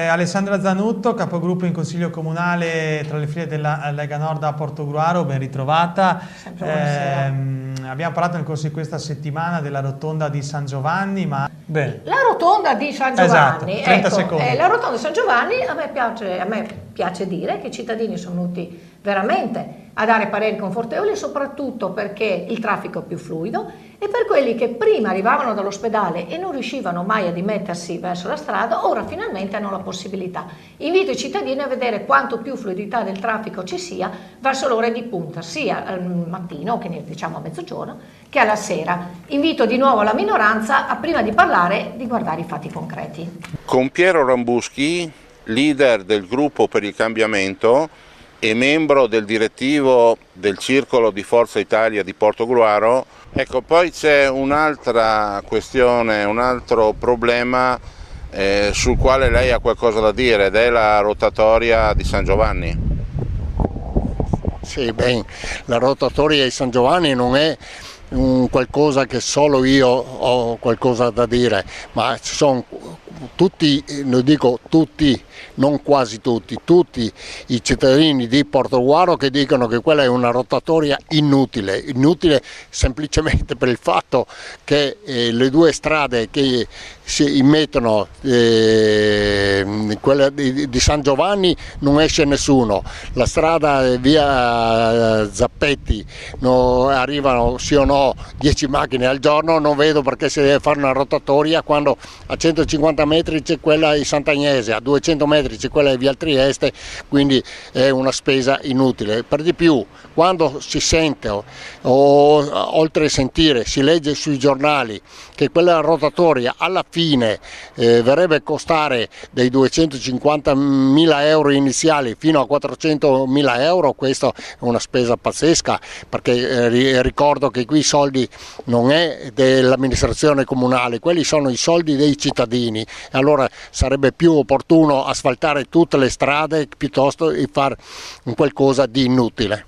Alessandra Zanutto, capogruppo in Consiglio Comunale tra le file della Lega Nord a Portogruaro, ben ritrovata. Abbiamo parlato nel corso di questa settimana della rotonda di San Giovanni, ma... Bene. La rotonda di San Giovanni, esatto, 30 secondi. La rotonda di San Giovanni, a me piace dire che i cittadini sono venuti veramente a dare pareri confortevoli, soprattutto perché il traffico è più fluido, e per quelli che prima arrivavano dall'ospedale e non riuscivano mai a dimettersi verso la strada, ora finalmente hanno la possibilità. Invito i cittadini a vedere quanto più fluidità del traffico ci sia verso l'ora di punta, sia al mattino, che diciamo a mezzogiorno, che alla sera. Invito di nuovo la minoranza a, prima di parlare, di guardare i fatti concreti. Con Piero Rambuschi, leader del gruppo per il cambiamento e membro del direttivo del Circolo di Forza Italia di Portogruaro. Ecco, poi c'è un'altra questione, un altro problema sul quale lei ha qualcosa da dire, ed è la rotatoria di San Giovanni. Sì, la rotatoria di San Giovanni non è un qualcosa che solo io ho qualcosa da dire, ma ci sono tutti, lo dico tutti, non quasi tutti, tutti i cittadini di Portogruaro che dicono che quella è una rotatoria inutile semplicemente per il fatto che le due strade che si immettono, quella di San Giovanni non esce nessuno, la strada via Zappetti arrivano sì o no 10 macchine al giorno, non vedo perché si deve fare una rotatoria quando a 150 metri c'è quella di Sant'Agnese, a 200 metri c'è quella di Via Trieste, quindi è una spesa inutile. Per di più, quando si sente o oltre a sentire, si legge sui giornali che quella rotatoria alla fine verrebbe a costare dei 250.000 euro iniziali fino a 400.000 euro, questa è una spesa pazzesca, perché ricordo che qui i soldi non è dell'amministrazione comunale, quelli sono i soldi dei cittadini, e allora sarebbe più opportuno asfaltare tutte le strade piuttosto che fare qualcosa di inutile.